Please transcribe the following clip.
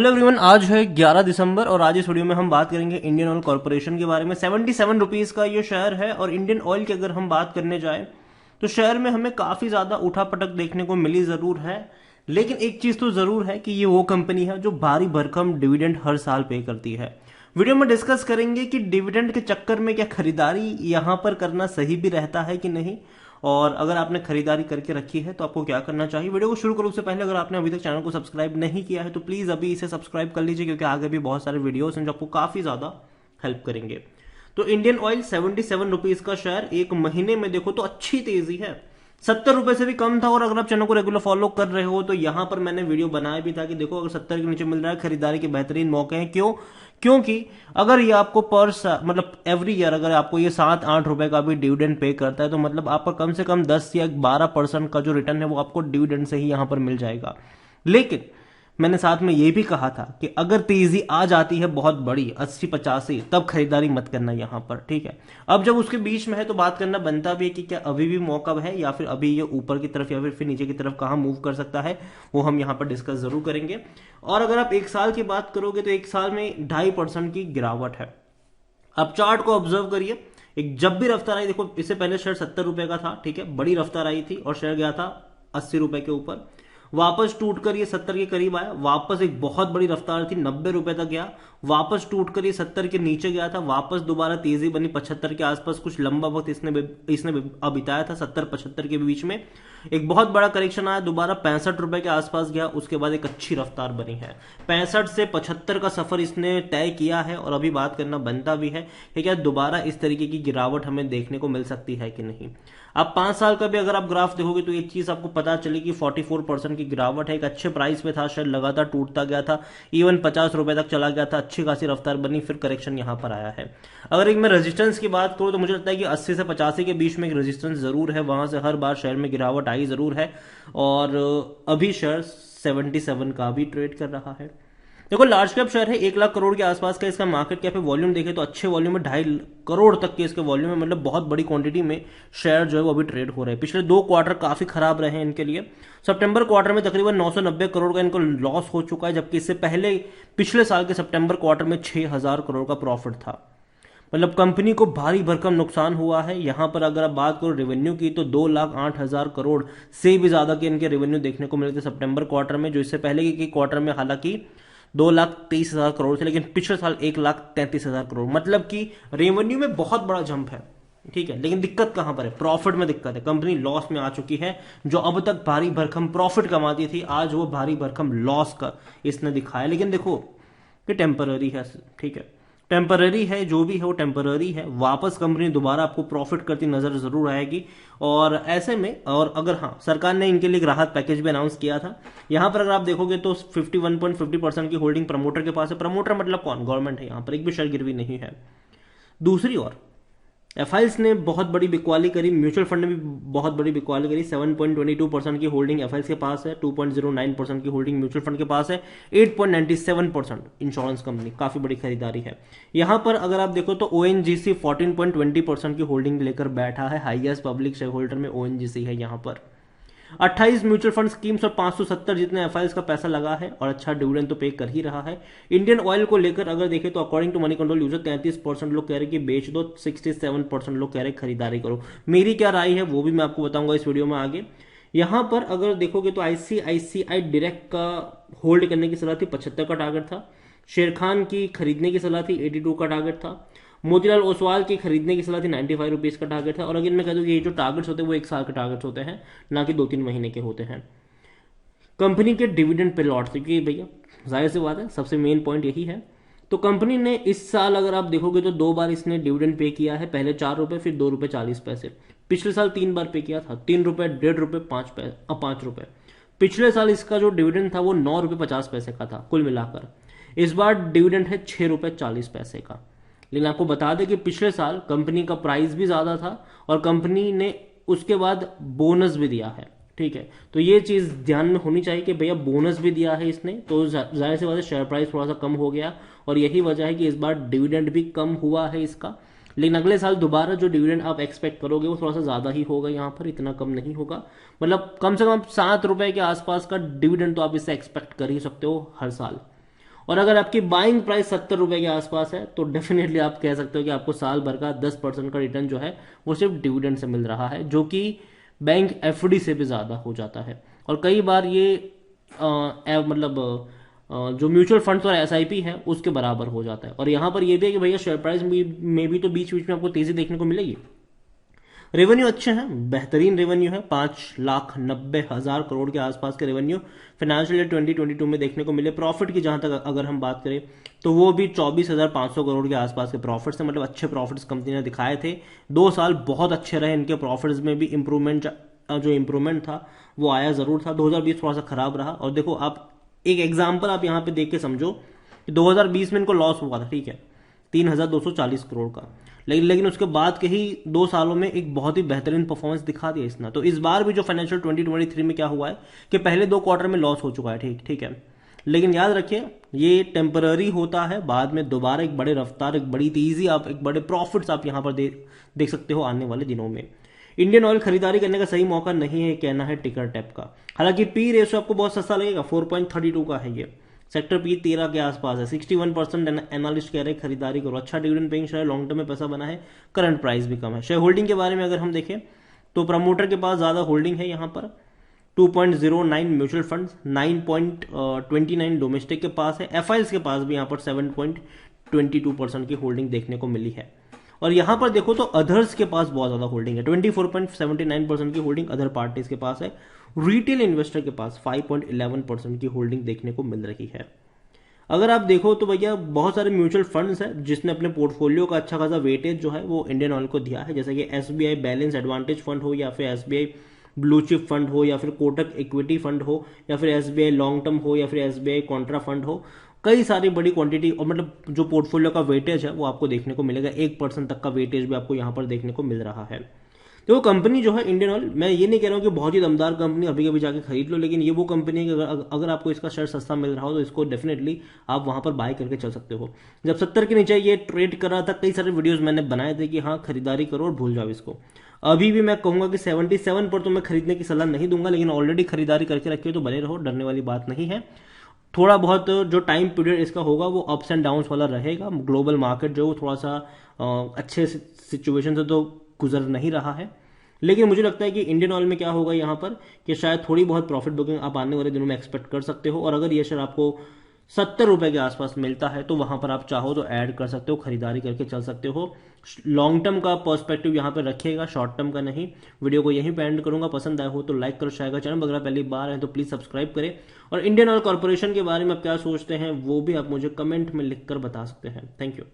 Hello everyone, आज है 11 दिसंबर और आज इस वीडियो में हम बात करेंगे इंडियन ऑयल कॉर्पोरेशन के बारे में। 77 रुपीज़ का ये शेयर है और इंडियन ऑयल की अगर हम बात करने जाएं तो शेयर में हमें काफ़ी ज़्यादा उठापटक देखने को मिली ज़रूर है, लेकिन एक चीज़ तो ज़रूर है कि ये वो कंपनी है जो भारी भरकम डिविडेंड हर साल पे करती है। वीडियो में डिस्कस करेंगे कि डिविडेंड के चक्कर में क्या खरीदारी यहाँ पर करना सही भी रहता है कि नहीं, और अगर आपने खरीदारी करके रखी है तो आपको क्या करना चाहिए। वीडियो को शुरू करो उससे पहले अगर आपने अभी तक चैनल को सब्सक्राइब नहीं किया है तो प्लीज़ अभी इसे सब्सक्राइब कर लीजिए, क्योंकि आगे भी बहुत सारे वीडियोस हैं जो आपको काफ़ी ज़्यादा हेल्प करेंगे। तो इंडियन ऑयल 77 रुपीज़ का शेयर, एक महीने में देखो तो अच्छी तेजी है। 70 रुपए से भी कम था। और अगर आप चैनल को रेगुलर फॉलो कर रहे हो तो यहां पर मैंने वीडियो बनाया भी था कि देखो अगर 70 के नीचे मिल रहा है खरीदारी के बेहतरीन मौके हैं। क्योंकि अगर ये आपको मतलब एवरी ईयर अगर आपको ये 7-8 रुपए का भी डिविडेंड पे करता है तो मतलब आपका कम से कम 10 या 12% का जो रिटर्न है वो आपको डिविडेंड से ही यहां पर मिल जाएगा। लेकिन मैंने साथ में ये भी कहा था कि अगर तेजी आ जाती है बहुत बड़ी 80-85 तब खरीदारी मत करना यहां पर, ठीक है। अब जब उसके बीच में है तो बात करना बनता भी है कि क्या अभी भी मौका है या फिर अभी ये ऊपर की तरफ या फिर नीचे की तरफ कहां मूव कर सकता है, वो हम यहां पर डिस्कस जरूर करेंगे। और अगर आप एक साल की बात करोगे तो एक साल में 2.5% की गिरावट है। अब चार्ट को ऑब्जर्व करिए, एक जब भी रफ्तार आई, देखो इससे पहले शेयर 70 रुपए का था, ठीक है, बड़ी रफ्तार आई थी और शेयर गया था 80 रुपए के ऊपर, वापस टूटकर ये 70 के करीब आया, वापस एक बहुत बड़ी रफ्तार थी 90 रुपए तक गया, वापस टूटकर ये 70 के नीचे गया था, वापस दोबारा तेजी बनी 75 के आसपास, कुछ लंबा वक्त इसने बिताया था 70-75 के बीच में। एक बहुत बड़ा करेक्शन आया, दोबारा 65 रुपए के आसपास गया, उसके बाद एक अच्छी रफ्तार बनी है। 65 से 75 का सफर इसने तय किया है और अभी बात करना बनता भी है कि क्या दोबारा इस तरीके की गिरावट हमें देखने को मिल सकती है कि नहीं। अब 5 साल का भी अगर आप ग्राफ देखोगे तो एक चीज आपको पता चलेगी, 44% की गिरावट है। एक अच्छे प्राइस पे था, शेयर लगातार टूटता गया था, इवन 50 रुपए तक चला गया था, अच्छी खासी रफ्तार बनी, फिर करेक्शन यहां पर आया है। अगर एक मैं रेजिस्टेंस की बात करूं तो मुझे लगता है कि 80 से 85 के बीच में एक रेजिस्टेंस जरूर है, वहां से हर बार शेयर में गिरावट आई जरूर है। और अभी शेयर 77 का भी ट्रेड कर रहा है। देखो लार्ज कैप शेयर है, 1 लाख करोड़ के आसपास का इसका मार्केट कैप है। वॉल्यूम देखे तो अच्छे वॉल्यूम में 2.5 करोड़ तक के इसके वॉल्यूम है, मतलब बहुत बड़ी क्वांटिटी में शेयर जो है वो अभी ट्रेड हो रहे हैं। पिछले 2 क्वार्टर काफी खराब रहे हैं इनके लिए। सितंबर क्वार्टर में तकरीबन 990 करोड़ का इनको लॉस हो चुका है, जबकि इससे पहले पिछले साल के सितंबर क्वार्टर में 6000 करोड़ का प्रॉफिट था। मतलब कंपनी को भारी भरकम नुकसान हुआ है। यहां पर अगर आप बात करो रेवेन्यू की तो 2,08,000 करोड़ से भी ज्यादा के इनके रेवेन्यू देखने को मिले थे सितंबर क्वार्टर में, जो इससे पहले के क्वार्टर में हालांकि 2,23,000 करोड़ थे, लेकिन पिछले साल 1,33,000 करोड़, मतलब कि रेवेन्यू में बहुत बड़ा जंप है, ठीक है। लेकिन दिक्कत कहां पर है? प्रॉफिट में दिक्कत है। कंपनी लॉस में आ चुकी है। जो अब तक भारी भरकम प्रॉफिट कमाती थी आज वो भारी भरकम लॉस का इसने दिखाया। लेकिन देखो कि टेम्पररी है, ठीक है, टेम्पररी है, जो भी है वो टेम्पररी है। वापस कंपनी दोबारा आपको प्रॉफिट करती नजर जरूर आएगी। और ऐसे में, और अगर हाँ, सरकार ने इनके लिए राहत पैकेज भी अनाउंस किया था। यहां पर अगर आप देखोगे तो 51.50% की होल्डिंग प्रमोटर के पास है। प्रमोटर मतलब कौन? गवर्नमेंट है। यहां पर एक भी शेयर गिरवी नहीं है। दूसरी ओर एफआईएल्स ने बहुत बड़ी बिकवाली करी, म्यूचुअल फंड ने भी बहुत बड़ी बिकवाली करी। 7.22% की होल्डिंग एफआईएल्स के पास है, 2.09% की होल्डिंग म्यूचुअल फंड के पास है, 8.97% इंश्योरेंस कंपनी, काफी बड़ी खरीदारी है। यहां पर अगर आप देखो तो ओएनजीसी 14.20% की होल्डिंग लेकर बैठा है, हाईएस्ट पब्लिक शेयर होल्डर में ओएनजीसी है यहां पर। 28 म्यूचुअल फंड स्कीम्स और 570 जितने एफआईएल्स का पैसा लगा है और अच्छा डिविडेंड तो पे कर ही रहा है। इंडियन ऑयल को लेकर अगर देखें तो according to Moneycontrol user 33% लोग कह रहे हैं कि बेच दो, 67% लोग कह रहे हैं खरीदारी करो। मेरी क्या राय है वो भी मैं आपको बताऊंगा इस वीडियो में आगे। यहां पर अगर देखोगे तो आईसीआईसीआई डायरेक्ट का होल्ड करने की सलाह थी, 75 का टारगेट था। शेर खान की खरीदने की सलाह थी, 82 का टारगेट था। मोतीलाल ओसवाल की खरीदने की सलाह थी, 95 रुपीज का टारगेट है। और अगर मैं कह दूं कि ये जो टारगेट्स होते हैं वो 1 साल के टारगेट्स होते हैं, ना कि 2-3 महीने के होते हैं। कंपनी के डिविडेंड पे लॉट, क्योंकि भैया जाहिर सी बात है सबसे मेन पॉइंट यही है। तो कंपनी ने इस साल अगर आप देखोगे तो 2 बार इसने डिविडेंड पे किया है, पहले 4 रुपए फिर 2 रुपए 40 पैसे। पिछले साल 3 बार पे किया था, 3 रुपए, 1.5 रुपए, 5 रुपए। पिछले साल इसका जो डिविडेंड था वो 9 रुपए 50 पैसे का था कुल मिलाकर। इस बार डिविडेंड है 6 रुपए 40 पैसे का। लेकिन आपको बता दें कि पिछले साल कंपनी का प्राइस भी ज्यादा था और कंपनी ने उसके बाद बोनस भी दिया है, ठीक है। तो ये चीज ध्यान में होनी चाहिए कि भैया बोनस भी दिया है इसने, तो जाहिर सी बात है शेयर प्राइस थोड़ा सा कम हो गया और यही वजह है कि इस बार डिविडेंड भी कम हुआ है इसका। लेकिन अगले साल दोबारा जो डिविडेंड आप एक्सपेक्ट करोगे वो थोड़ा सा ज्यादा ही होगा, यहाँ पर इतना कम नहीं होगा। मतलब कम से कम 7 रुपए के आसपास का डिविडेंड तो आप इससे एक्सपेक्ट कर ही सकते हो हर साल। और अगर आपकी बाइंग प्राइस 70 रुपए के आसपास है तो डेफिनेटली आप कह सकते हो कि आपको साल भर का 10% का रिटर्न जो है वो सिर्फ डिविडेंड से मिल रहा है, जो कि बैंक एफडी से भी ज़्यादा हो जाता है। और कई बार ये जो म्यूचुअल फंड्स और एसआईपी है उसके बराबर हो जाता है। और यहाँ पर ये भी है कि भैया शेयर प्राइस में भी तो बीच बीच में आपको तेजी देखने को मिलेगी। रेवेन्यू अच्छे हैं, बेहतरीन रेवेन्यू है, 5,90,000 करोड़ के आसपास के रेवेन्यू फाइनेंशियल ईयर 2022 में देखने को मिले। प्रॉफिट की जहां तक अगर हम बात करें तो वो भी 24,500 करोड़ के आसपास के प्रॉफिट्स हैं, मतलब अच्छे प्रॉफिट्स कंपनी ने दिखाए थे। 2 साल बहुत अच्छे रहे, इनके प्रॉफिट्स में भी जो इम्प्रूवमेंट था वो आया जरूर था। 2020 थोड़ा सा खराब रहा। और देखो आप एक एग्जाम्पल आप यहाँ पे देख के समझो कि 2020 में इनको लॉस हुआ था, ठीक है, 3,240 करोड़ का, लेकिन उसके बाद के ही 2 सालों में एक बहुत ही बेहतरीन परफॉर्मेंस दिखा दिया इसने। तो इस बार भी जो फाइनेंशियल 2023 में क्या हुआ है कि पहले 2 क्वार्टर में लॉस हो चुका है, ठीक है, लेकिन याद रखिए ये टेम्पररी होता है, बाद में दोबारा एक बड़े रफ्तार, एक बड़ी तेजी, आप एक बड़े प्रॉफिट्स आप यहां पर देख सकते हो आने वाले दिनों में। इंडियन ऑयल खरीदारी करने का सही मौका नहीं है, कहना है टिकर टैप का। हालांकि पी रेशियो आपको बहुत सस्ता लगेगा, 4.32 का है ये। सेक्टर पी 13 के आसपास है। 61% एनालिस्ट कह रहे हैं खरीदारी करो, अच्छा dividend paying share, long term में पैसा बना है, करंट प्राइस भी कम है। शेयर होल्डिंग के बारे में अगर हम देखें तो प्रमोटर के पास ज्यादा होल्डिंग है, यहाँ पर 2.09 म्यूचुअल फंड्स, 9.29 डोमेस्टिक के पास है। एफआईएस के पास भी यहाँ पर 7.22% की होल्डिंग देखने को मिली है। और यहां पर देखो तो अदर्स के पास बहुत ज्यादा होल्डिंग है, 24.79% की होल्डिंग अदर पार्टीज के पास है। रिटेल इन्वेस्टर के पास 5.11% की होल्डिंग देखने को मिल रही है। अगर आप देखो तो भैया बहुत सारे म्यूचुअल फंड्स हैं जिसने अपने पोर्टफोलियो का अच्छा खासा वेटेज जो है वो इंडियन ऑयल को दिया है, जैसे कि एसबीआई बैलेंस एडवांटेज फंड हो, या फिर एसबीआई ब्लू चिप फंड हो, या फिर कोटक इक्विटी फंड हो, या फिर एसबीआई लॉन्ग टर्म हो, या फिर एसबीआई कॉन्ट्रा फंड हो। कई सारी बड़ी क्वांटिटी और मतलब जो पोर्टफोलियो का वेटेज है वो आपको देखने को मिलेगा। 1% तक का वेटेज भी आपको यहाँ पर देखने को मिल रहा है। तो वो कंपनी जो है इंडियन ऑयल, मैं ये नहीं कह रहा हूँ कि बहुत ही दमदार कंपनी अभी कभी जाके खरीद लो, लेकिन ये वो कंपनी है कि अगर आपको इसका शेयर सस्ता मिल रहा हो तो इसको डेफिनेटली आप वहां पर बाय करके चल सकते हो। जब 70 के नीचे ये ट्रेड कर रहा था, कई सारे वीडियोज मैंने बनाए थे कि हाँ खरीदारी करो और भूल जाओ इसको। अभी भी मैं कहूंगा कि 77 पर तो मैं खरीदने की सलाह नहीं दूंगा, लेकिन ऑलरेडी खरीदारी करके रखी हो तो बने रहो, डरने वाली बात नहीं है। थोड़ा बहुत जो टाइम पीरियड इसका होगा वो अप्स एंड डाउन्स वाला रहेगा। ग्लोबल मार्केट जो थोड़ा सा अच्छे सिचुएशन से तो गुजर नहीं रहा है, लेकिन मुझे लगता है कि इंडियन ऑयल में क्या होगा यहाँ पर कि शायद थोड़ी बहुत प्रॉफिट बुकिंग आप आने वाले दिनों में एक्सपेक्ट कर सकते हो। और अगर ये शेयर आपको 70 रुपए के आसपास मिलता है तो वहां पर आप चाहो तो ऐड कर सकते हो, खरीदारी करके चल सकते हो। लॉन्ग टर्म का पर्सपेक्टिव यहाँ पर रखिएगा, शॉर्ट टर्म का नहीं। वीडियो को यहीं पे एंड करूंगा। पसंद आया हो तो लाइक करो, शेयर करो, चैनल अगर पहली बार है तो प्लीज सब्सक्राइब करें। और इंडियन ऑयल कॉर्पोरेशन के बारे में आप क्या सोचते हैं वो भी आप मुझे कमेंट में लिखकर बता सकते हैं। Thank you.